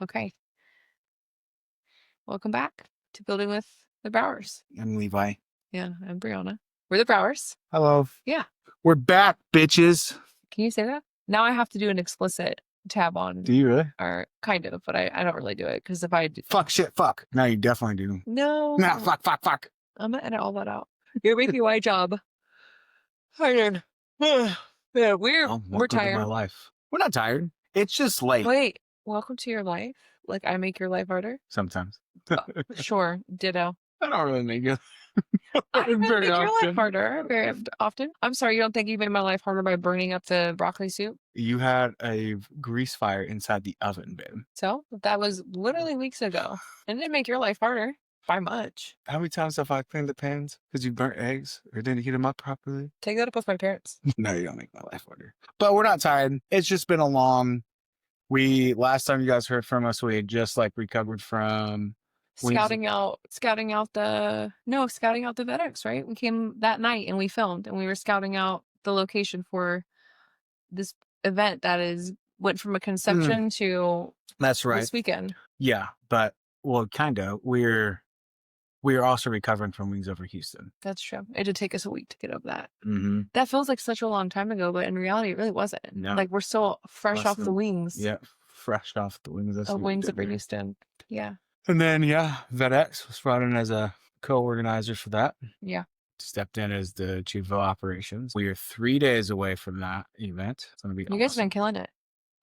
Okay. Welcome back to Building with the Browers. I'm Levi. Yeah, I'm Breanna. We're the Browers. Hello. Yeah. We're back, bitches. Can you say that? Now I have to do an explicit tab on, Do you really? or kind of, but I don't really do it because if I do, Fuck, shit, fuck. No, you definitely do. no, Nah, fuck. I'm gonna edit all that out. You're making my job harder. Yeah, we're Oh, we're welcome to my tired. life. We're not tired. It's just late. Wait, welcome to your life. Like I make your life harder. Sometimes. Sure, ditto. I don't really make it. I make Very your life often. harder very often. I'm sorry, you don't think you made my life harder by burning up the broccoli soup? You had a grease fire inside the oven, babe. So that was literally weeks ago. And it didn't make your life harder by much. How many times have I cleaned the pans because you burnt eggs or didn't heat them up properly? Take that up with my parents. No, you don't make my life harder. But we're not tired. It's just been a long. Last time you guys heard from us, we had just recovered from Scouting out the FedEx, right? We came that night and we filmed and we were scouting out the location for this event that went from a conception to That's right. this weekend. Yeah, but kind of. We're also recovering from Wings Over Houston. That's true. It did take us a week to get over that. Mm-hmm. That feels like such a long time ago, but in reality, it really wasn't. No. Like we're still fresh off the wings. Yeah, fresh off the wings. Of Wings Over Houston. Yeah. And then VetX was brought in as a co-organizer for that. Yeah. Stepped in as the chief of operations. We are 3 days away from that event. It's gonna be awesome. You guys have been killing it.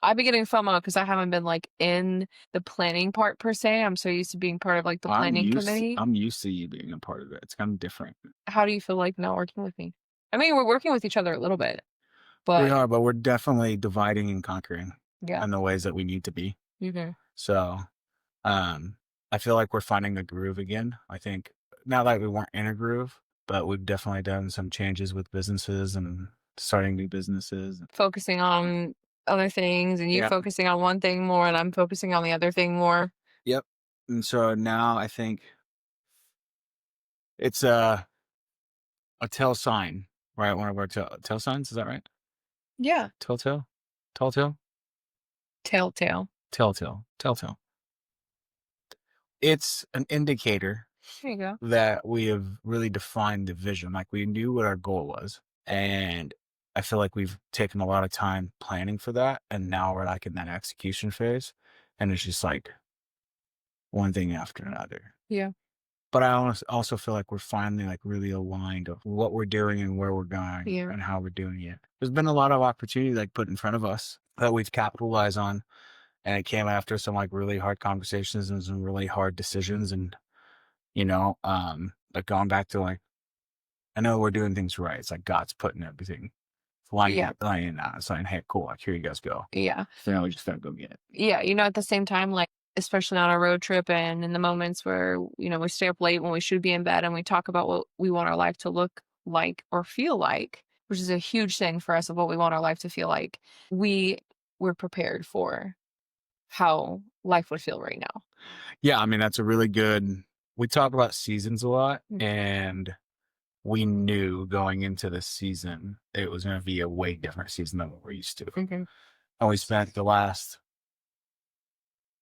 I've been getting FOMO because I haven't been in the planning part per se. I'm so used to being part of the planning committee. I'm used to you being a part of it. It's kind of different. How do you feel like not working with me? I mean, we're working with each other a little bit, but we are, but we're definitely dividing and conquering. Yeah. In the ways that we need to be. Mm-hmm. So, I feel like we're finding a groove again. I think not like we weren't in a groove, but we've definitely done some changes with businesses and starting new businesses. Focusing on other things and you focusing on one thing more and I'm focusing on the other thing more. Yep. And so now I think it's a tell sign, right? One of our tell signs. Is that right? Yeah. Telltale? Telltale? Telltale. It's an indicator There you go. that we have really defined the vision. Like we knew what our goal was. And I feel like we've taken a lot of time planning for that. And now we're in that execution phase. And it's just one thing after another. Yeah. But I also feel like we're finally really aligned of what we're doing and where we're going and how we're doing it. There's been a lot of opportunity put in front of us that we've capitalized on. And it came after some really hard conversations and some really hard decisions. And, going back to I know we're doing things right. It's God's putting everything lying out, saying, hey, cool, here you guys go. Yeah. So we just gotta go get it. Yeah. At the same time, especially on our road trip and in the moments where, we stay up late when we should be in bed and we talk about what we want our life to look like or feel like, which is a huge thing for us of what we want our life to feel like. We're prepared for how life would feel right now. Yeah. I mean, that's a really good, we talk about seasons a lot and we knew going into this season, it was going to be a way different season than what we're used to. Mm-hmm. And we spent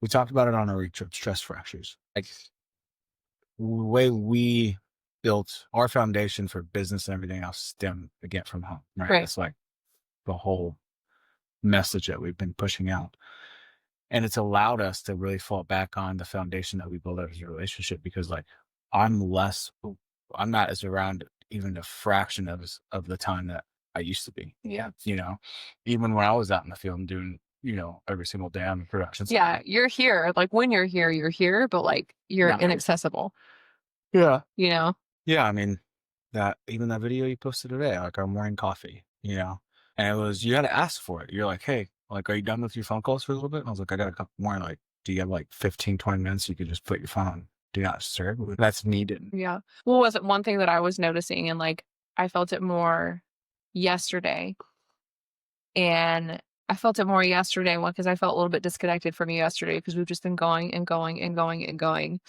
we talked about it on our road trip, stress fractures. The way we built our foundation for business and everything else stemmed again from home, right? It's the whole message that we've been pushing out. And it's allowed us to really fall back on the foundation that we built as a relationship because I'm not as around even a fraction of the time that I used to be. Yeah. Even when I was out in the field and doing, every single day on the production. Yeah. You're here. When you're here, but you're inaccessible. Yeah. Yeah. I mean, that video you posted today, our morning coffee, and it was, you had to ask for it. You're like, hey, are you done with your phone calls for a little bit? And I was like, I got a couple more. Do you have 15, 20 minutes? You could just put your phone on do not disturb. That's needed. Yeah. Well, was it one thing that I was noticing and I felt it more yesterday. And I felt it more yesterday because I felt a little bit disconnected from you yesterday because we've just been going and going and going and going.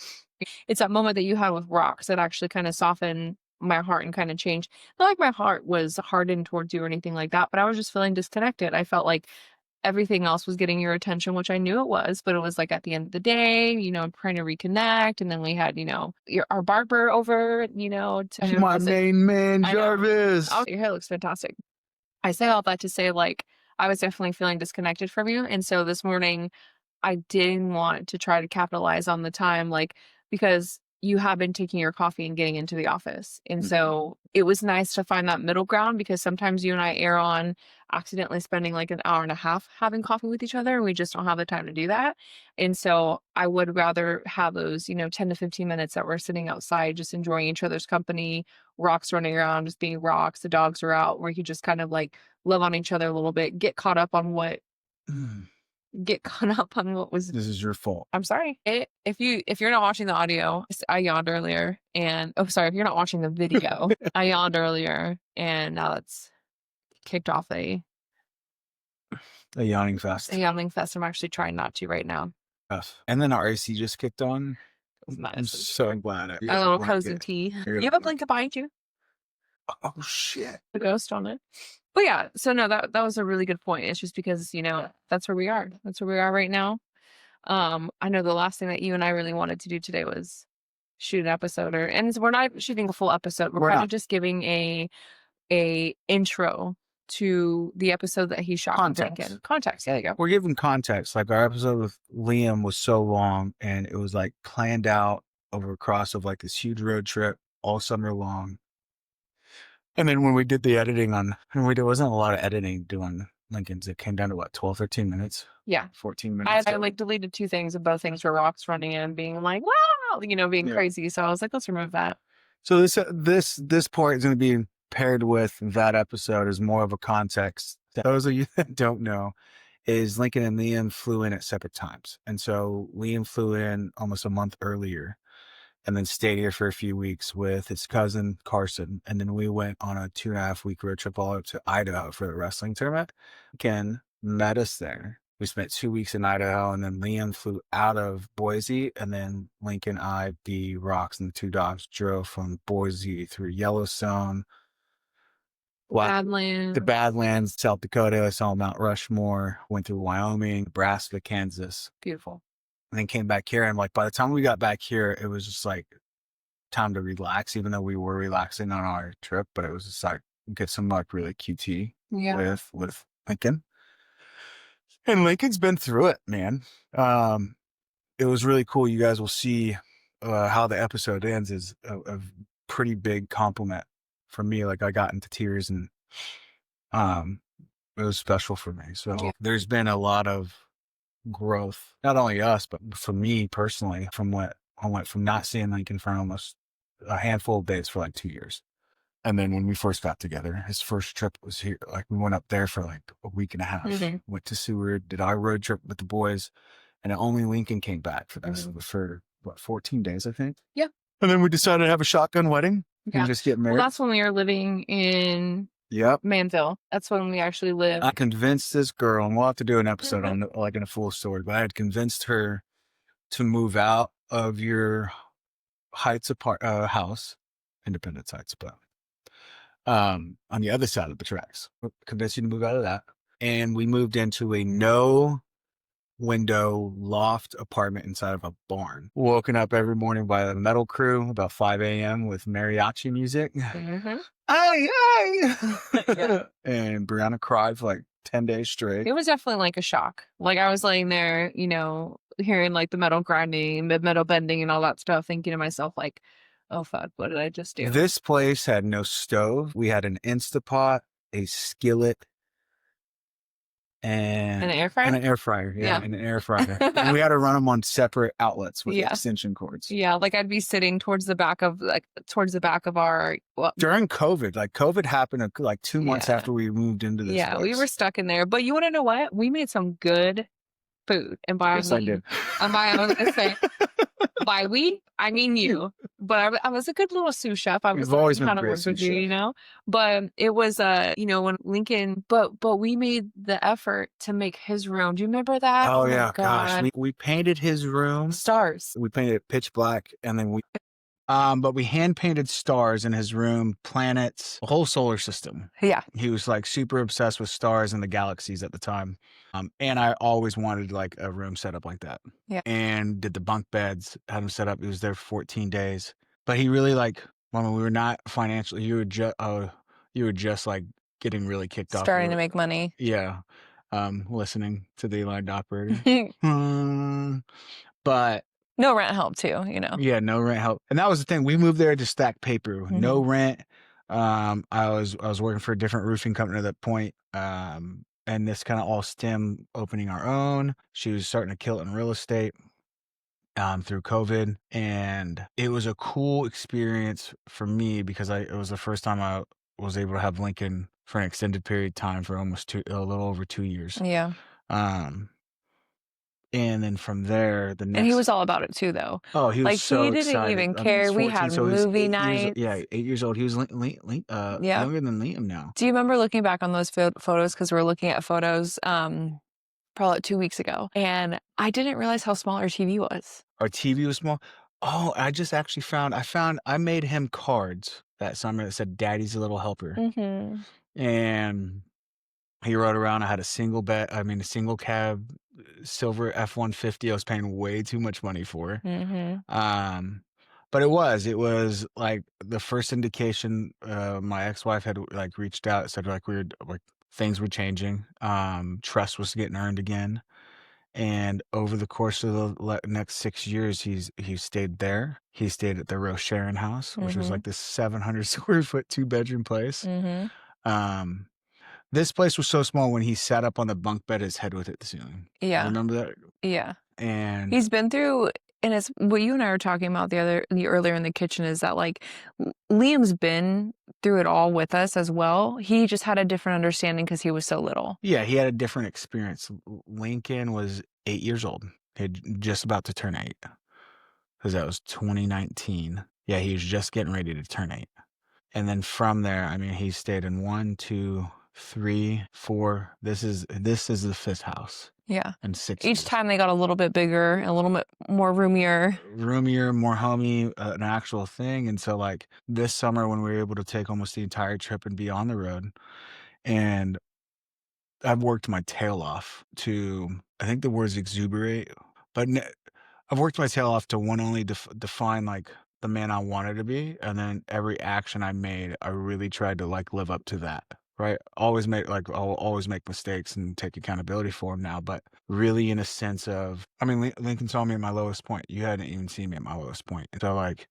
It's that moment that you had with rocks that actually kind of softened my heart and kind of changed. Not my heart was hardened towards you or anything like that, but I was just feeling disconnected. I felt everything else was getting your attention, which I knew it was, but it was like at the end of the day, you know, trying to reconnect. And then we had, you know, our barber over, you know, to My main man, Jarvis. Oh, your hair looks fantastic. I say all that to say, like, I was definitely feeling disconnected from you. And so this morning, I did want to try to capitalize on the time, like, because you have been taking your coffee and getting into the office. And so it was nice to find that middle ground because sometimes you and I err on accidentally spending like an hour and a half having coffee with each other. And we just don't have the time to do that. And so I would rather have those, you know, 10 to 15 minutes that we're sitting outside, just enjoying each other's company, rocks running around, just being rocks. The dogs are out where you could just kind of like love on each other a little bit, get caught up on what was. This is your fault. I'm sorry. If you're not watching the audio, I yawned earlier, and oh, sorry, if you're not watching the video, I yawned earlier, and now that's kicked off a yawning fest. I'm actually trying not to right now. And then our AC just kicked on. Nice. I'm so glad. A little cozy tea. You have a blanket behind you. Oh shit! The ghost on it. But yeah, so no, that was a really good point. It's just because, you know, that's where we are. That's where we are right now. I know the last thing that you and I really wanted to do today was shoot an episode, and we're not shooting a full episode. We're kind of just giving a intro to the episode that he shot. Context. Yeah, there you go. We're giving context. Like our episode with Liam was so long, and it was like planned out over a course of like this huge road trip all summer long. And then when we did the editing there wasn't a lot of editing doing Lincoln's. It came down to what, 12, 13 minutes? Yeah. 14 minutes. I like deleted 2 things, and both things were rocks running in, being like, wow, you know, being crazy. So I was like, let's remove that. So this part is going to be paired with that episode as more of a context. Those of you that don't know, is Lincoln and Liam flew in at separate times. And so Liam flew in almost a month earlier and then stayed here for a few weeks with his cousin Carson. And then we went on a 2.5-week road trip all up to Idaho for the wrestling tournament. Ken met us there. We spent 2 weeks in Idaho, and then Liam flew out of Boise, and then Lincoln, I, B, Rocks, and the 2 dogs drove from Boise through Yellowstone, Badlands, the Badlands, South Dakota, saw Mount Rushmore, went through Wyoming, Nebraska, Kansas. Beautiful. And then came back here, and like by the time we got back here, it was just like time to relax, even though we were relaxing on our trip, but it was just like get some like really QT with Lincoln. And Lincoln's been through it, man. It was really cool. You guys will see how the episode ends is a pretty big compliment from me. Like I got into tears, and it was special for me. So there's been a lot of growth, not only us, but for me personally, from what I went from not seeing Lincoln for almost a handful of days for like 2 years. And then when we first got together, his first trip was here. Like we went up there for like a week and a half, went to Seward, did our road trip with the boys, and only Lincoln came back for this for what, 14 days, I think. Yeah. And then we decided to have a shotgun wedding and just get married. Well, that's when we were living in Manville. That's when we actually lived. I convinced this girl, and we'll have to do an episode on like in a full story, but I had convinced her to move out of your Heights house, Independence Heights, but on the other side of the tracks. Convinced you to move out of that. And we moved into a no window loft apartment inside of a barn. Woken up every morning by the metal crew about 5 a.m. with mariachi music. Aye. And Breanna cried for like 10 days straight. It was definitely like a shock. Like I was laying there, you know, hearing like the metal grinding, the metal bending and all that stuff, thinking to myself like, oh fuck, what did I just do? This place had no stove. We had an Instapot, a skillet, and an air fryer? And an air fryer, and an air fryer. And we had to run them on separate outlets with extension cords. Yeah, like I'd be sitting towards the back of our... During COVID, like COVID happened like 2 months after we moved into this place. We were stuck in there. But you want to know what? We made some good food. And by yes, I did. And by, I was going to say, by we, I mean you. But I was a good little sous chef. I was always kind of worked with you, you know. But it was you know, when Lincoln, but we made the effort to make his room. Do you remember that? Oh yeah, gosh, we painted his room stars. We painted it pitch black, and then But we hand painted stars in his room, planets, a whole solar system. Yeah. He was like super obsessed with stars and the galaxies at the time. And I always wanted like a room set up like that. Yeah. And did the bunk beds, had him set up. He was there for 14 days. But he really like when we were not financially, you were just like getting really kicked off. Starting to make money. Yeah. Listening to the aligned operator. But no rent help too, you know. yeah, no rent help. And that was the thing. We moved there to stack paper. No rent. I was working for a different roofing company at that point. And this kind of all stemmed opening our own. She was starting to kill it in real estate through COVID. And it was a cool experience for me because it was the first time I was able to have Lincoln for an extended period of time for almost a little over 2 years. Yeah. And then from there, And he was all about it too, though. Oh, he was like so he didn't excited. even I mean, care. he's We 14, had so he's movie 8 years nights. yeah, 8 years old. He was Yeah. younger than Liam now. Do you remember looking back on those photos? Because we're looking at photos probably like 2 weeks ago, and I didn't realize how small our TV was. Our TV was small. Oh, I just actually I made him cards that summer that said "Daddy's a little helper," and he rode around. I had a single cab silver F-150. I was paying way too much money for. But it was like the first indication. My ex-wife had like reached out, said like things were changing. Trust was getting earned again. And over the course of the next 6 years, he stayed there. He stayed at the Roche house, which was like this 700 square foot 2-bedroom place. This place was so small when he sat up on the bunk bed, his head would hit the ceiling. Yeah. Remember that? Yeah. And he's been through, and it's what you and I were talking about earlier in the kitchen is that like Liam's been through it all with us as well. He just had a different understanding because he was so little. Yeah, he had a different experience. Lincoln was 8 years old. He had just about to turn 8 because that was 2019. Yeah, he was just getting ready to turn 8. And then from there, I mean, he stayed in 1, 2, 3, 4. This is the 5th house. Yeah. And 6 Each time they got a little bit bigger, a little bit more roomier, more homey, an actual thing. And so like this summer when we were able to take almost the entire trip and be on the road, and I've worked my tail off to, I think the word is exuberate, but I've worked my tail off to only define like the man I wanted to be. And then every action I made, I really tried to like live up to that. Right. I'll always make mistakes and take accountability for them now, but really in a sense of, I mean, Lincoln saw me at my lowest point. You hadn't even seen me at my lowest point. So like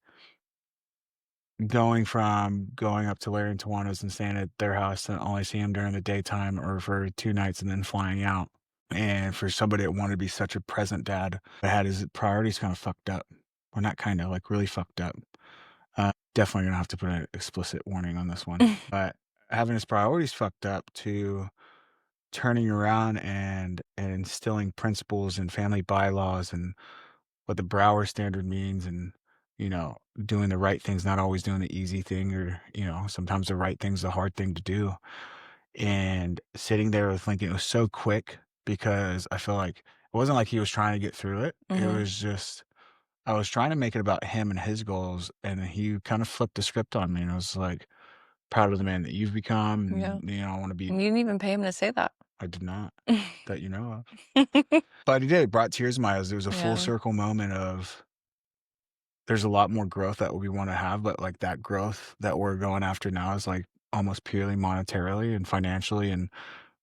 going up to Larry and Tawana's and staying at their house and only see him during the daytime or for 2 nights and then flying out. And for somebody that wanted to be such a present dad, that had his priorities kind of fucked up. Or not kind of, like really fucked up. Definitely gonna have to put an explicit warning on this one. But having his priorities fucked up to turning around and instilling principles and family bylaws and what the Brower standard means and, you know, doing the right things, not always doing the easy thing or, you know, sometimes the right thing's the hard thing to do. And sitting there with Lincoln, it was so quick because I feel like it wasn't like he was trying to get through it. It was just, I was trying to make it about him and his goals. And he kind of flipped the script on me. And I was like, proud of the man that you've become. And, you know, I want to be. You didn't even pay him to say that. I did not, that you know of. But he did. It brought tears in my eyes. It was a full circle moment of there's a lot more growth that we want to have, but like that growth that we're going after now is like almost purely monetarily and financially and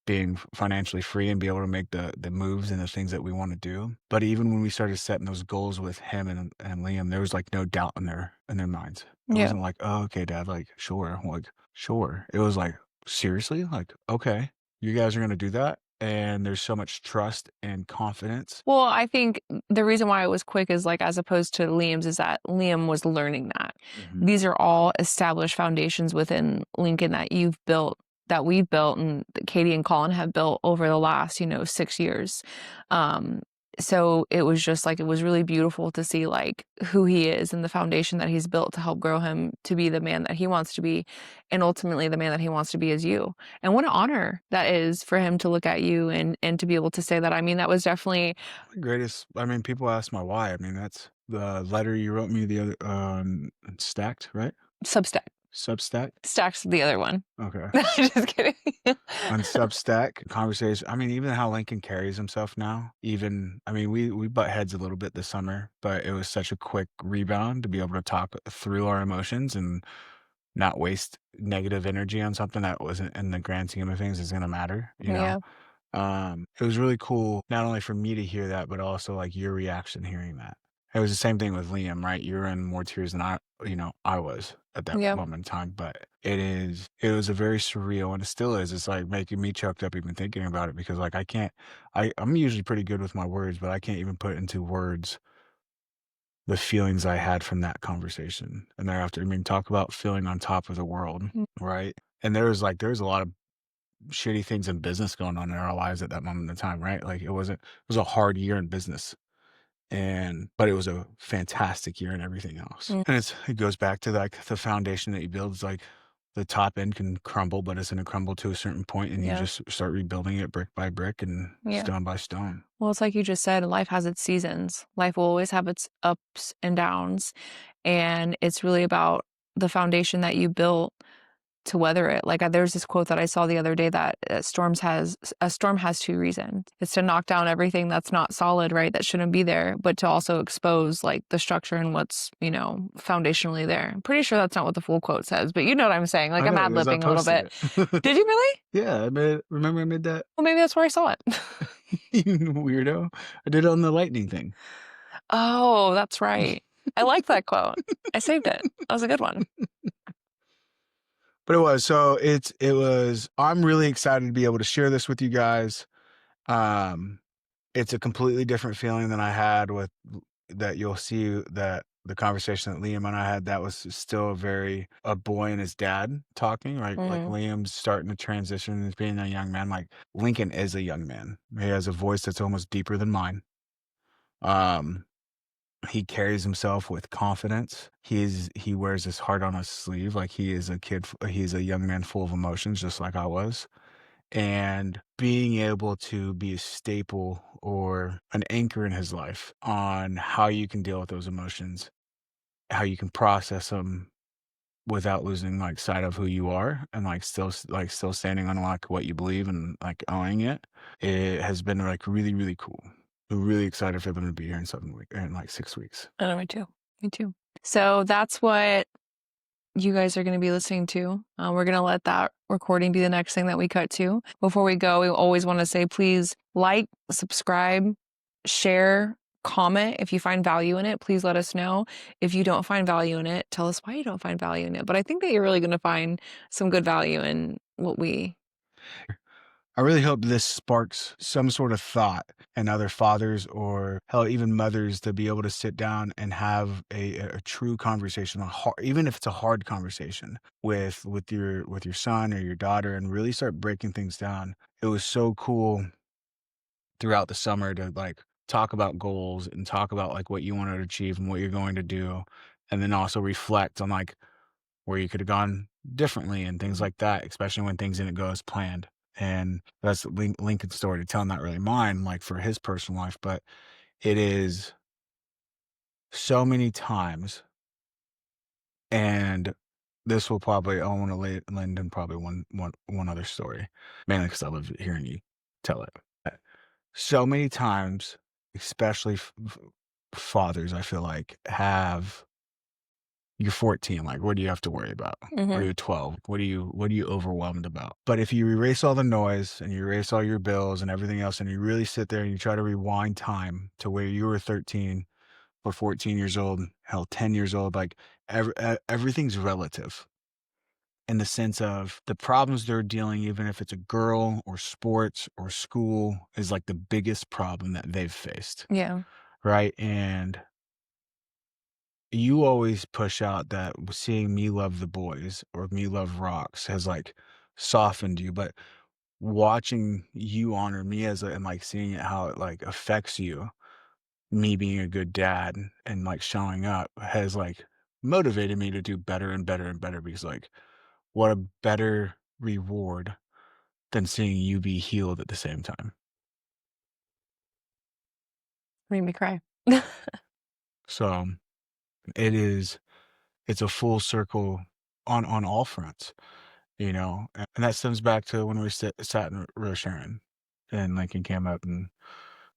being financially free and be able to make the moves and the things that we want to do. But even when we started setting those goals with him and Liam, there was like no doubt in their minds. It wasn't like, oh, okay, Dad, like sure. Like, sure. It was like, seriously? Like, okay, you guys are gonna do that? And there's so much trust and confidence. Well, I think the reason why it was quick is like as opposed to Liam's is that Liam was learning that. These are all established foundations within Lincoln that you've built, that we've built, and Katie and Colin have built over the last, 6 years. so it was just like it was really beautiful to see like who he is and the foundation that he's built to help grow him to be the man that he wants to be, and ultimately the man that he wants to be is you. And what an honor that is for him to look at you and to be able to say that. I mean, that was definitely Greatest, I mean, people ask my why. I mean, that's the letter you wrote me the other, Stacked, right? Substack. Substack? Stack's the other one. Okay. Just kidding. On Substack conversation, I mean, even how Lincoln carries himself now, even, I mean, we butt heads a little bit this summer, but it was such a quick rebound to be able to talk through our emotions and not waste negative energy on something that wasn't in the grand scheme of things is gonna matter, you know? Yeah. It was really cool not only for me to hear that, but also, like, your reaction hearing that. It was the same thing with Liam, right? You were in more tears than I was at that Yeah. moment in time, but it was a very surreal, and it still is. It's, like, making me choked up even thinking about it because, like, I'm usually pretty good with my words, but I can't even put into words the feelings I had from that conversation. And thereafter, I mean, talk about feeling on top of the world, Mm. right? And there was a lot of shitty things in business going on in our lives at that moment in time, right? Like it was a hard year in business but it was a fantastic year in everything else. Mm. And it goes back to like the foundation that you build is like the top end can crumble, but it's going to crumble to a certain point and you Yeah. just start rebuilding it brick by brick and Yeah. stone by stone. Well, it's like you just said, life has its seasons. Life will always have its ups and downs. And it's really about the foundation that you built to weather it. Like there's this quote that I saw the other day that a storm has two reasons. It's to knock down everything that's not solid, right? That shouldn't be there, but to also expose like the structure and what's, foundationally there. I'm pretty sure that's not what the full quote says, but you know what I'm saying. Like I I'm know because I ad-libbing a little posted bit. it. Did you really? Yeah, remember I made that Well, maybe that's where I saw it. weirdo. I did it on the lightning thing. Oh, that's right. I like that quote. I saved it. That was a good one. But it was so it was I'm really excited to be able to share this with you guys. Um, it's a completely different feeling than I had with that you'll see that the conversation that Liam and I had, that was still a boy and his dad talking, right? Like Mhm. Liam's starting to transition as being a young man. Like Lincoln is a young man. He has a voice that's almost deeper than mine. Um, he carries himself with confidence. He wears his heart on his sleeve. Like he's a young man full of emotions, just like I was. And being able to be a staple or an anchor in his life on how you can deal with those emotions, how you can process them without losing like sight of who you are and still standing on like what you believe and like owning it. It has been like really, really cool. We're really excited for them to be here in in like 6 weeks. I know, me too. Me too. So that's what you guys are going to be listening to. We're going to let that recording be the next thing that we cut to. Before we go, we always want to say please like, subscribe, share, comment. If you find value in it, please let us know. If you don't find value in it, tell us why you don't find value in it. But I think that you're really going to find some good value in what we. I really hope this sparks some sort of thought in other fathers or hell, even mothers to be able to sit down and have a true conversation, even if it's a hard conversation with your son or your daughter, and really start breaking things down. It was so cool throughout the summer to like talk about goals and talk about like what you want to achieve and what you're going to do, and then also reflect on like where you could have gone differently and things like that, especially when things didn't go as planned. And that's Lincoln's story to tell, not really mine, like for his personal life, but it is so many times. And this will probably, I want to lend in probably one other story, mainly because I love hearing you tell it. So many times, especially fathers, I feel like have you're 14, like, what do you have to worry about? Or Mhm. you're 12, what are you overwhelmed about? But if you erase all the noise and you erase all your bills and everything else, and you really sit there and you try to rewind time to where you were 13 or 14 years old, hell, 10 years old, like everything's relative in the sense of the problems they're dealing, even if it's a girl or sports or school, is like the biggest problem that they've faced. Yeah. Right. And you always push out that seeing me love the boys or me love rocks has like softened you, but watching you honor me and like seeing it, how it like affects you. me being a good dad and like showing up has like motivated me to do better and better and better because like what a better reward than seeing you be healed at the same time. Made me cry. So it's a full circle on all fronts, you know, and that stems back to when we sat in Rosharon and Lincoln came up and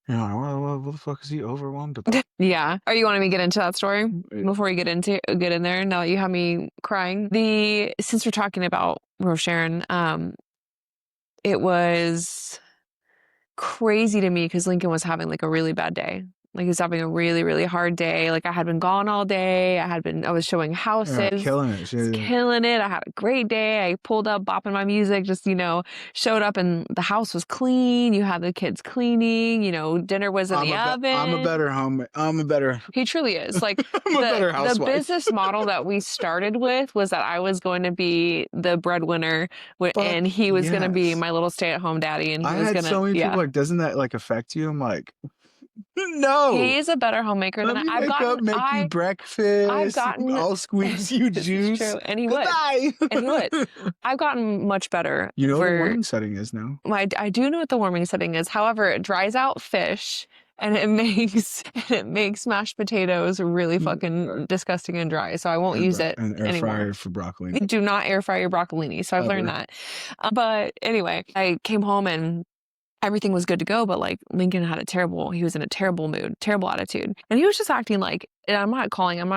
you know, well, what the fuck is he overwhelmed about? Yeah. Are you wanting me to get into that story before we get in there? Now that you have me crying, since we're talking about Rosharon, it was crazy to me because Lincoln was having like a really bad day. Like he was having a really, really hard day. Like I had been gone all day. I was showing houses. Killing it. Was killing it. I had a great day. I pulled up, bopping my music, just, showed up and the house was clean. You had the kids cleaning, dinner was in the oven. I'm a better homie. He truly is. Like I'm a better housewife. The business model that we started with was that I was going to be the breadwinner and he was going to be my little stay-at-home daddy. And he was going to, so many people like, doesn't that like affect you? I'm like, no. He's a better homemaker than I've gotten. Make you breakfast. I'll squeeze you juice. True. And he would. And he would. I've gotten much better. You know what the warming setting is now. I do know what the warming setting is. However, it dries out fish and it makes mashed potatoes really fucking disgusting and dry. So I won't use it and air anymore. Fryer for broccolini. Do not air fry your broccolini. So I've learned that. But anyway, I came home and everything was good to go, but like Lincoln he was in a terrible mood, terrible attitude. And he was just acting like, and I'm not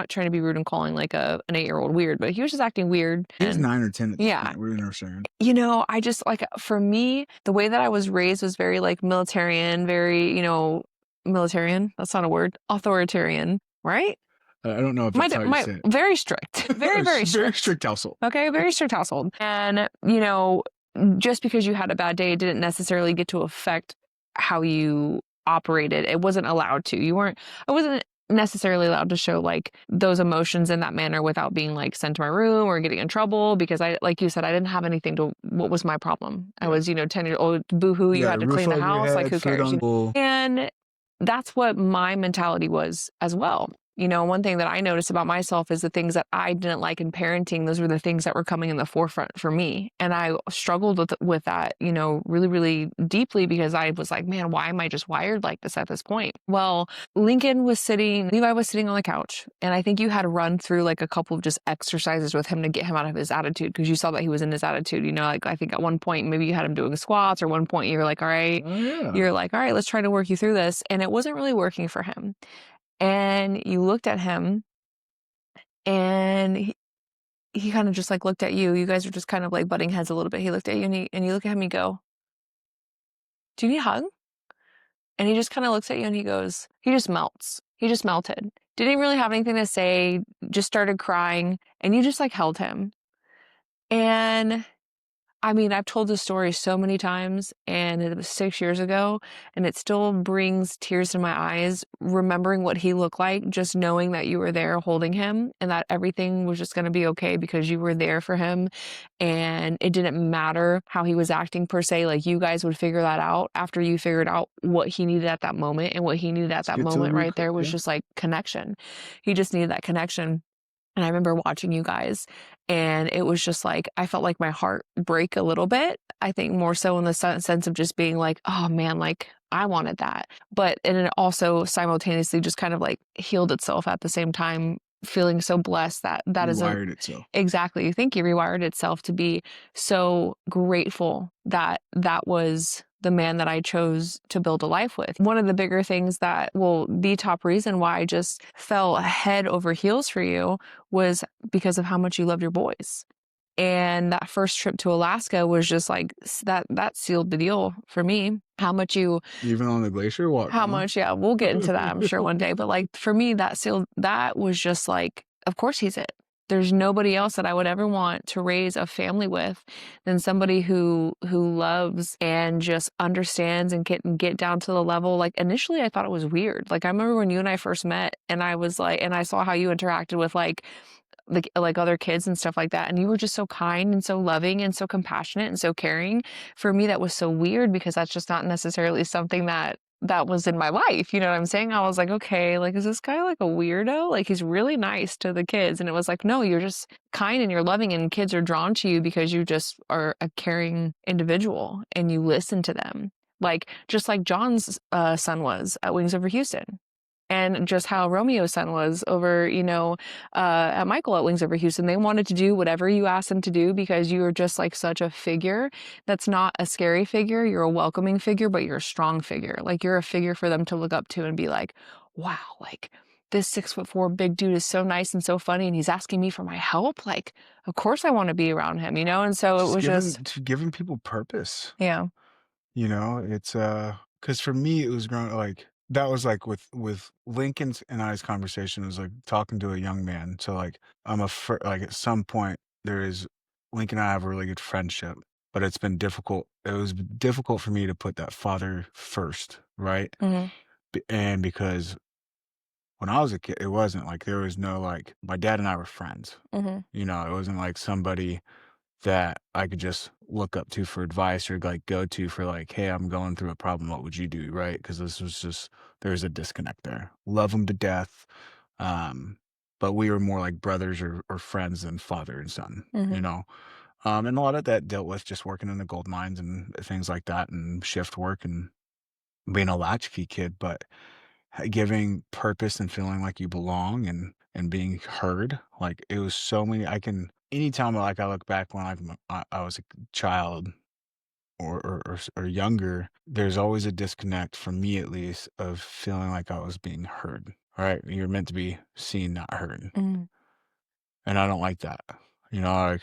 trying to be rude and calling like an 8-year-old weird, but he was just acting weird. He was 9 or 10 at this yeah. point. We were sharing. I just like, for me, the way that I was raised was very like militarian, very, militarian. That's not a word. Authoritarian, right? I don't know if that's how you say it. Very strict. Very, very strict. Very strict household. Okay, very strict household. And, just because you had a bad day didn't necessarily get to affect how you operated. It wasn't allowed to. I wasn't necessarily allowed to show like those emotions in that manner without being like sent to my room or getting in trouble because like you said, I didn't have anything what was my problem? I was, 10-year-old boohoo. You had to clean the house. Like who cares? And that's what my mentality was as well. One thing that I noticed about myself is the things that I didn't like in parenting. Those were the things that were coming in the forefront for me. And I struggled with that, really, really deeply because I was like, man, why am I just wired like this at this point? Well, Levi was sitting on the couch. And I think you had to run through like a couple of just exercises with him to get him out of his attitude because you saw that he was in his attitude. Like I think at one point, maybe you had him doing squats or one point you were like, all right, you're like, all right, let's try to work you through this. And it wasn't really working for him. And you looked at him and he kind of just like looked at you. You guys were just kind of like butting heads a little bit. He looked at you and you look at him and you go, do you need a hug? And he just kind of looks at you and he goes, he just melts. He just melted. Didn't really have anything to say, just started crying and you just like held him. And I mean, I've told this story so many times and it was 6 years ago and it still brings tears to my eyes, remembering what he looked like, just knowing that you were there holding him and that everything was just going to be okay because you were there for him. And it didn't matter how he was acting per se, like you guys would figure that out after you figured out what he needed at that moment. And what he needed at that moment right there was just like connection. He just needed that connection. And I remember watching you guys and it was just like, I felt like my heart break a little bit. I think more so in the sense of just being like, oh man, like I wanted that. And it also simultaneously just kind of like healed itself at the same time, feeling so blessed that is rewired itself. Exactly. I think it rewired itself to be so grateful that was the man that I chose to build a life with. One of the bigger things the top reason why I just fell head over heels for you was because of how much you loved your boys. And that first trip to Alaska was just like, that sealed the deal for me. How much even on the glacier walk. How much, yeah, we'll get into that, I'm sure one day. But like for me, that was just like, of course he's it. There's nobody else that I would ever want to raise a family with than somebody who loves and just understands and get down to the level. Like initially I thought it was weird. Like I remember when you and I first met and I was like, and I saw how you interacted with like other kids and stuff like that. And you were just so kind and so loving and so compassionate and so caring. For me, that was so weird because that's just not necessarily something that that was in my life, you know what I'm saying? I was like, "Okay, like, is this guy like a weirdo? Like, he's really nice to the kids." And it was like, "No, you're just kind and you're loving and kids are drawn to you because you just are a caring individual and you listen to them." Like, just like John's, son was at Wings Over Houston. And just how Romeo's son was over, at Michael at Wings Over Houston. They wanted to do whatever you asked them to do because you were just like such a figure that's not a scary figure. You're a welcoming figure, but you're a strong figure. Like you're a figure for them to look up to and be like, wow, like this 6'4" big dude is so nice and so funny and he's asking me for my help. Like, of course I want to be around him, you know? And so it Just was just, giving people purpose. yeah. It's because for me it was growing like that was like with Lincoln's and I's conversation. It was like talking to a young man. So like like at some point there is Lincoln and I have a really good friendship, but it's been difficult. It was difficult for me to put that father first, right? Hmm. And because when I was a kid, it wasn't like there was no like my dad and I were friends. Hmm. It wasn't like somebody that I could just look up to for advice or like go to for like, hey, I'm going through a problem. What would you do? Right. Because this was just, there's a disconnect there. Love them to death. Um, but we were more like brothers or friends than father and son, Hmm. you know? And a lot of that dealt with just working in the gold mines and things like that and shift work and being a latchkey kid. But giving purpose and feeling like you belong and being heard. Like it was so many I can anytime like I look back when I was a child or younger, there's always a disconnect for me at least of feeling like I was being heard. All right. You're meant to be seen, not heard. Hmm. And I don't like that. Like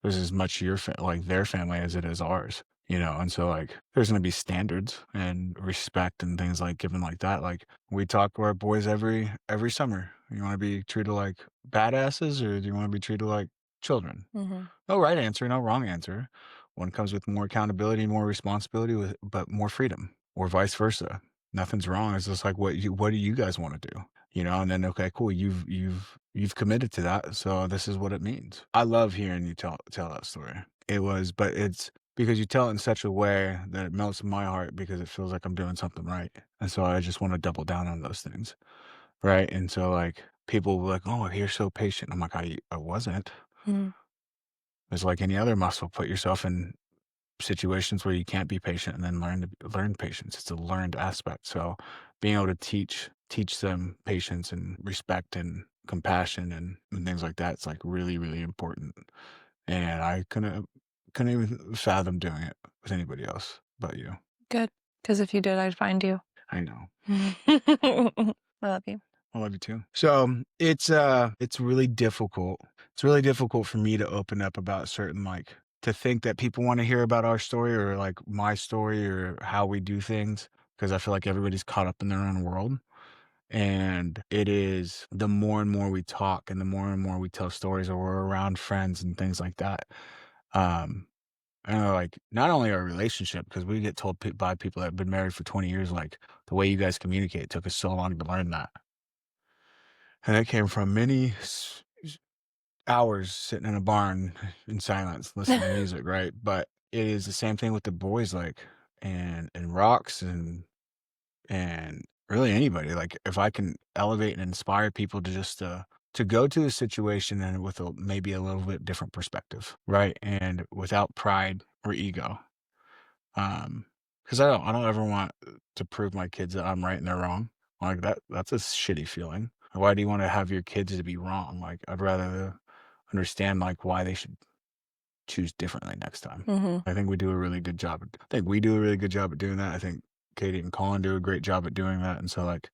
there's as much like their family as it is ours, and so like there's going to be standards and respect and things like given like that. Like we talk to our boys every summer. You want to be treated like badasses or do you want to be treated like children? Hmm. No right answer, no wrong answer. One comes with more accountability, more responsibility, but more freedom, or vice versa. Nothing's wrong. It's just like what do you guys want to do? And then okay, cool. You've committed to that, so this is what it means. I love hearing you tell that story. But it's because you tell it in such a way that it melts my heart because it feels like I'm doing something right, and so I just want to double down on those things, right? And so like people will be like, "Oh, you're so patient." I'm like, I wasn't. Hmm. It's like any other muscle. Put yourself in situations where you can't be patient and then learn patience. It's a learned aspect. So being able to teach them patience and respect and compassion and things like that, it's like really, really important. And I couldn't even fathom doing it with anybody else but you. Good. Because if you did, I'd find you. I know. I love you. I love you too. So it's really difficult. It's really difficult for me to open up about certain like to think that people want to hear about our story or like my story or how we do things because I feel like everybody's caught up in their own world. And it is the more and more we talk and the more and more we tell stories or we're around friends and things like that. Um, like not only our relationship, because we get told by people that have been married for 20 years, like the way you guys communicate took us so long to learn that. And that came from many hours sitting in a barn in silence, listening to music, right? But it is the same thing with the boys, like, and rocks and really anybody. Like, if I can elevate and inspire people to just to go to a situation and with maybe a little bit different perspective, right? And without pride or ego. Um, because I don't ever want to prove my kids that I'm right and they're wrong. Like that's a shitty feeling. Why do you want to have your kids to be wrong? Like I'd rather understand like why they should choose differently next time. Hmm. I think we do a really good job. I think we do a really good job at doing that. I think Katie and Colin do a great job at doing that. And so like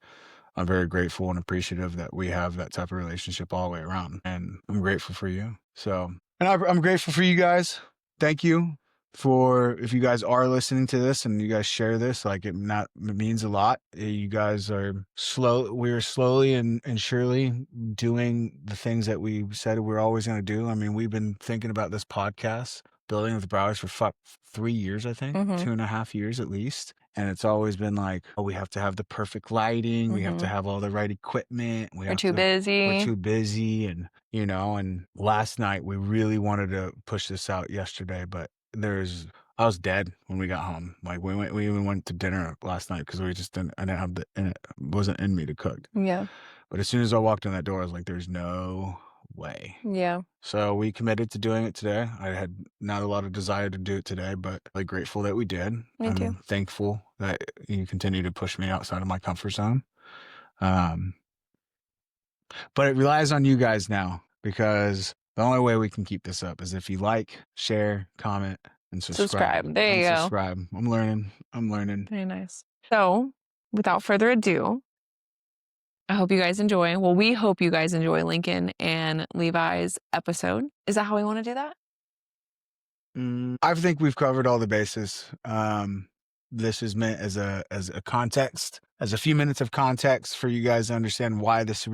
I'm very grateful and appreciative that we have that type of relationship all the way around. And I'm grateful for you. So, and I'm grateful for you guys. Thank you for if you guys are listening to this and you guys share this, like it means a lot. You guys are we're slowly and surely doing the things that we said we're always going to do. I mean, we've been thinking about this podcast, building with Browers for 3 years, I think, Hmm. 2.5 years at least. And it's always been like, oh, we have to have the perfect lighting. We have to Hmm. have all the right equipment. We're too We're busy. too busy. And last night we really wanted to push this out yesterday, but there's I was dead when we got home. Like we even went to dinner last night because I didn't have it wasn't in me to cook. Yeah. But as soon as I walked in that door, I was like, there's no way. Yeah. So we committed to doing it today. I had not a lot of desire to do it today, but like grateful that we did. Me too. I'm thankful that you continue to push me outside of my comfort zone. Um, but it relies on you guys now because the only way we can keep this up is if you like, share, comment, and subscribe. There you go. Subscribe. I'm learning. Very nice. So, without further ado, I hope you guys enjoy. Well, we hope you guys enjoy Lincoln and Levi's episode. Is that how we want to do that? I think we've covered all the bases. This is meant as a context, as a few minutes of context for you guys to understand why this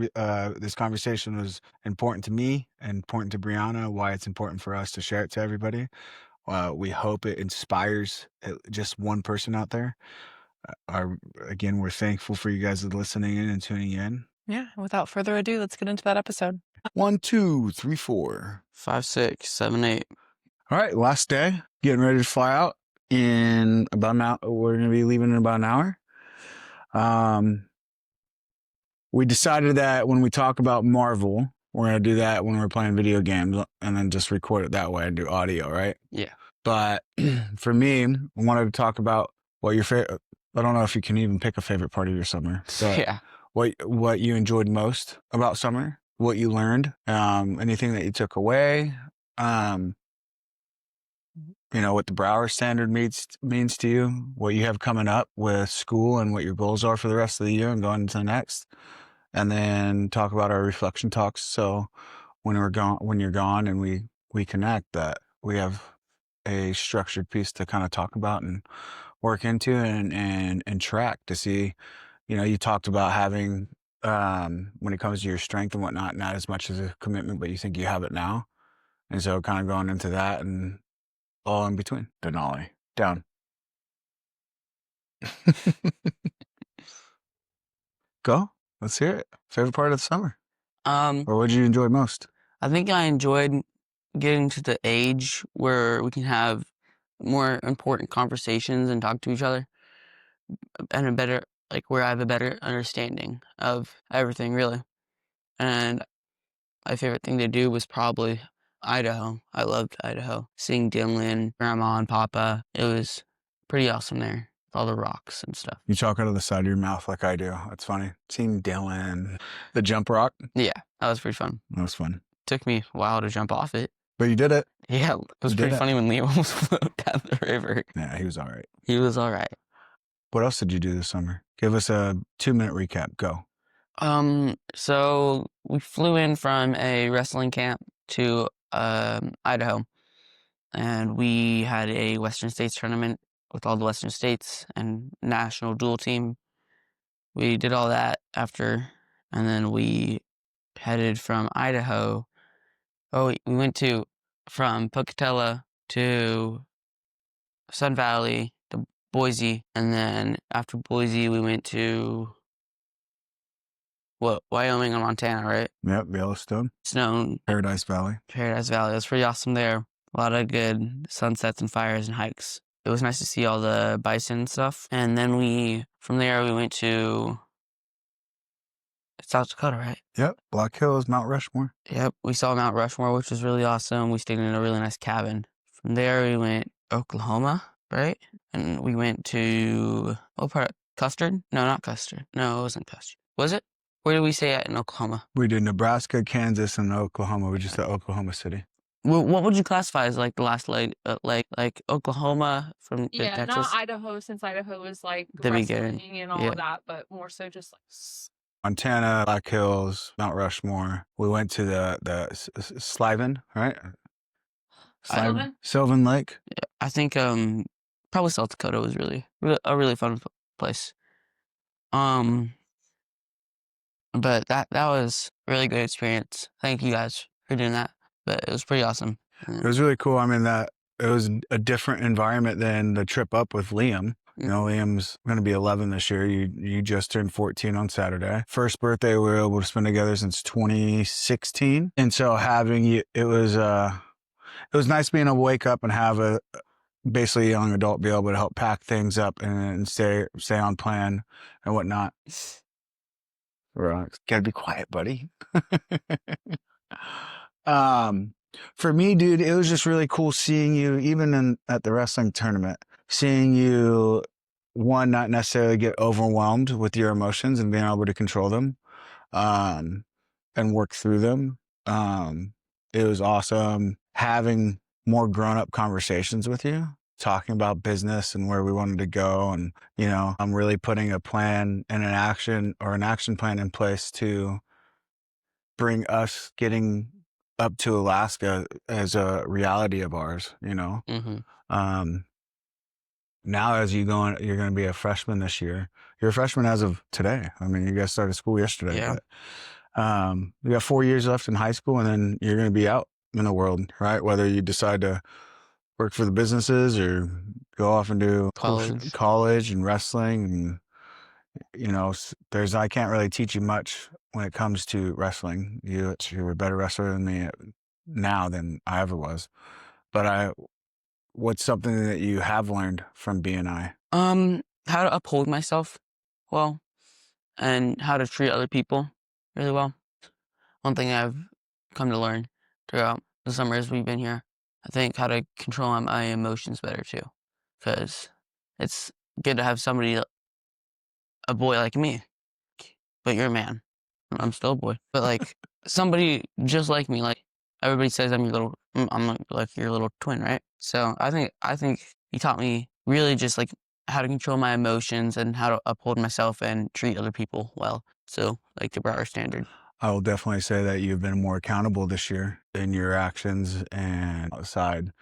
conversation was important to me and important to Breanna, why it's important for us to share it to everybody. We hope it inspires just one person out there. Again, we're thankful for you guys listening in and tuning in. Yeah. Without further ado, let's get into that episode. 1, 2, 3, 4, 5, 6, 7, 8. All right, last day. Getting ready to fly out in about an hour. We're going to be leaving in about an hour. We decided that when we talk about Marvel, we're going to do that when we're playing video games and then just record it that way and do audio, right? Yeah. But for me, I wanted to talk about what your favorite. I don't know if you can even pick a favorite part of your summer. But Yeah. What you enjoyed most about summer, what you learned, anything that you took away, what the Brower standard means to you, what you have coming up with school and what your goals are for the rest of the year and going into the next. And then talk about our reflection talks. So when you're gone and we connect, that we have a structured piece to kind of talk about and work into and track to see, you talked about having, when it comes to your strength and whatnot, not as much as a commitment, but you think you have it now. And so kind of going into that and all in between. Denali. Down. Go. Let's hear it. Favorite part of the summer? Or what did you enjoy most? I think I enjoyed getting to the age where we can have more important conversations and talk to each other and where I have a better understanding of everything, really. And my favorite thing to do was probably Idaho. I loved Idaho. Seeing Dylan, Grandma, and Papa. It was pretty awesome there. With all the rocks and stuff. You talk out of the side of your mouth like I do. That's funny. Seeing Dylan. The jump rock. Yeah, that was pretty fun. That was fun. Took me a while to jump off it. But you did it. Yeah, it was pretty funny when Leo almost floated down the river. Yeah, he was all right. He was all right. What else did you do this summer? Give us a 2-minute recap. Go. So we flew in from a wrestling camp to Idaho, and we had a Western States tournament with all the Western States and national dual team. We did all that after, and then we headed from Idaho. We went from Pocatello to Sun Valley to Boise, and then after Boise we went to Wyoming and Montana, right? Yep, Yellowstone. Snow. Paradise Valley. That's pretty awesome there. A lot of good sunsets and fires and hikes. It was nice to see all the bison and stuff. And then from there we went to South Dakota, right? Yep, Black Hills, Mount Rushmore. Yep, we saw Mount Rushmore, which was really awesome. We stayed in a really nice cabin. From there we went Oklahoma, right? And we went to, what part? Custard? No, not Custard. No, it wasn't Custard. Was it? Where did we stay at in Oklahoma? We did Nebraska, Kansas, and Oklahoma. We just at Oklahoma City. What would you classify as like the last leg, like Oklahoma from Texas? Not Idaho, since Idaho was like the beginning and all of that, but more so just like Montana, Black Hills, Mount Rushmore. We went to the Sylvan, right? Sylvan Lake. Yeah, I think probably South Dakota was a really fun place. But that was a really good experience. Thank you guys for doing that. But it was pretty awesome. It was really cool. I mean, that it was a different environment than the trip up with Liam. You know, Liam's going to be 11 this year. You just turned 14 on Saturday. First birthday we were able to spend together since 2016. And so having you, it was nice being able to wake up and have basically a young adult, be able to help pack things up and stay on plan and whatnot. Gotta be quiet, buddy. For me, dude, it was just really cool seeing you, even at the wrestling tournament, seeing you, one, not necessarily get overwhelmed with your emotions and being able to control them, um, and work through them. It was awesome having more grown-up conversations with you, talking about business and where we wanted to go. And, I'm really putting a plan and an action plan in place to bring us getting up to Alaska as a reality of ours, Mm-hmm. Now as you're going to be a freshman this year. You're a freshman as of today. I mean, you guys started school yesterday, Yeah. but you got 4 years left in high school, and then you're going to be out in the world, right? Whether you decide to work for the businesses or go off and do college and wrestling, and I can't really teach you much when it comes to wrestling. You're a better wrestler than me now than I ever was. But what's something that you have learned from BNI? How to uphold myself well, and how to treat other people really well. One thing I've come to learn throughout the summers we've been here, I think how to control my emotions better too, because it's good to have somebody, a boy like me, but you're a man. I'm still a boy, but like somebody just like me. Like everybody says, I'm like your little twin, right? So I think he taught me really just like how to control my emotions and how to uphold myself and treat other people well. So like the Brower standard. I will definitely say that you've been more accountable this year in your actions and outside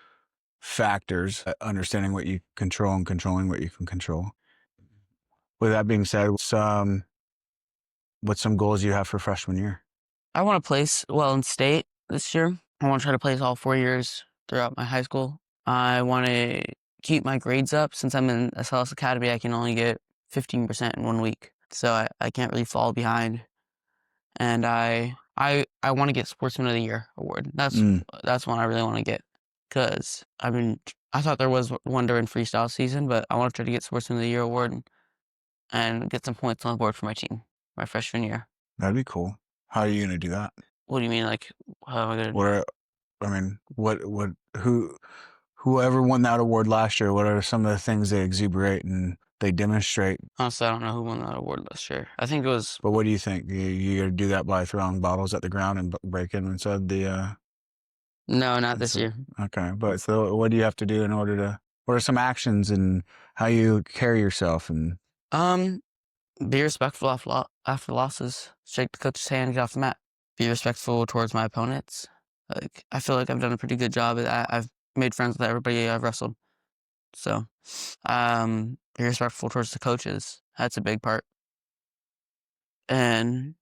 factors, understanding what you control and controlling what you can control. With that being said, what's some goals you have for freshman year? I want to place well in state this year. I want to try to place all 4 years throughout my high school. I want to keep my grades up. Since I'm in SLS Academy, I can only get 15% in 1 week. So I can't really fall behind. And I want to get Sportsman of the Year award. That's one I really want to get, because I thought there was one during freestyle season, but I want to try to get Sportsman of the Year award and get some points on the board for my team my freshman year. That'd be cool. How are you going to do that? What do you mean? Like, how am I going to whoever won that award last year, what are some of the things they exuberate and they demonstrate? Honestly, I don't know who won that award last year. I think it was... But what do you think? You got to do that by throwing bottles at the ground and breaking inside the... No, not this year. Okay, but so what do you have to do in order to... What are some actions and how you carry yourself? And be respectful after losses. Shake the coach's hand, get off the mat. Be respectful towards my opponents. Like, I feel like I've done a pretty good job. I've made friends with everybody I've wrestled. So, be respectful towards the coaches. That's a big part. And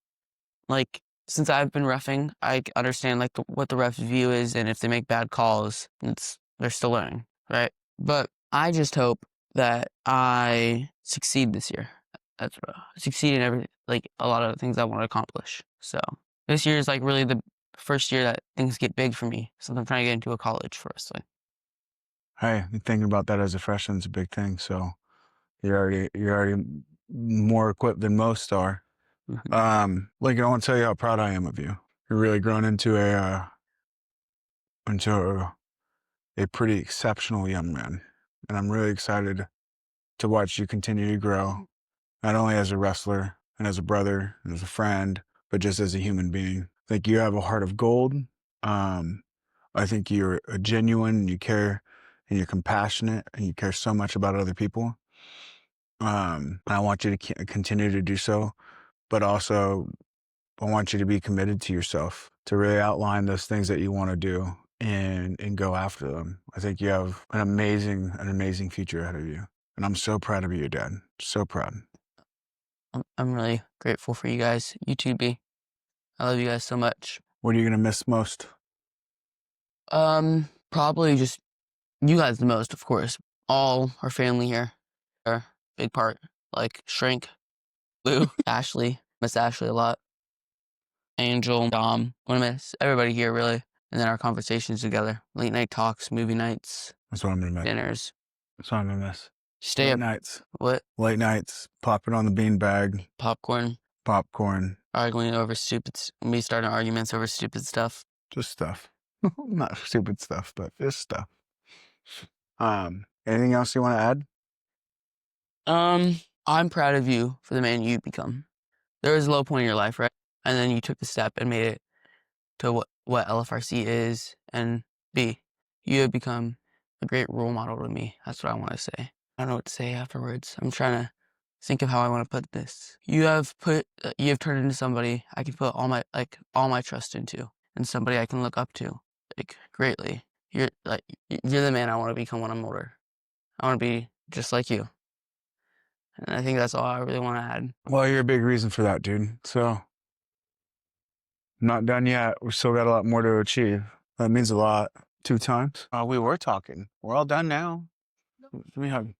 like, since I've been reffing, I understand like what the ref's view is, and if they make bad calls, they're still learning, right? But I just hope that I succeed this year. Succeed in a lot of things I want to accomplish. So this year is like really the first year that things get big for me. So I'm trying to get into a college for wrestling. Hey, thinking about that as a freshman is a big thing. So you're already more equipped than most are. Mm-hmm. I want to tell you how proud I am of you. You're really grown into a pretty exceptional young man, and I'm really excited to watch you continue to grow, not only as a wrestler and as a brother and as a friend, but just as a human being. I think you have a heart of gold. I think you're a genuine, and you care, and you're compassionate, and you care so much about other people. And I want you to continue to do so, but also I want you to be committed to yourself, to really outline those things that you want to do and go after them. I think you have an amazing future ahead of you. And I'm so proud of you, Dad. So proud. I'm really grateful for you guys. You too, B. I love you guys so much. What are you going to miss most? Probably just you guys the most, of course. All our family here are a big part. Like Shrink, Lou, Ashley. Miss Ashley a lot. Angel, Dom. Want to miss everybody here, really. And then our conversations together. Late night talks, movie nights. That's what I'm gonna miss. dinners. That's what I'm gonna miss. Stay Late up. nights. What? Late nights. Popping on the beanbag. Popcorn. Popcorn. Me starting arguments over stupid stuff. Just stuff. Not stupid stuff, but just stuff. Anything else you want to add? I'm proud of you for the man you become. There was a low point in your life, right? And then you took the step and made it to what LFRC is and be. You have become a great role model to me. That's what I want to say. I don't know what to say afterwards. I'm trying to think of how I want to put this. You have turned into somebody I can put all my trust into, and somebody I can look up to, greatly. You're the man I want to become when I'm older. I want to be just like you. And I think that's all I really want to add. Well, you're a big reason for that, dude. So, not done yet. We've still got a lot more to achieve. That means a lot. 2 times. We were talking. We're all done now. Let me hug.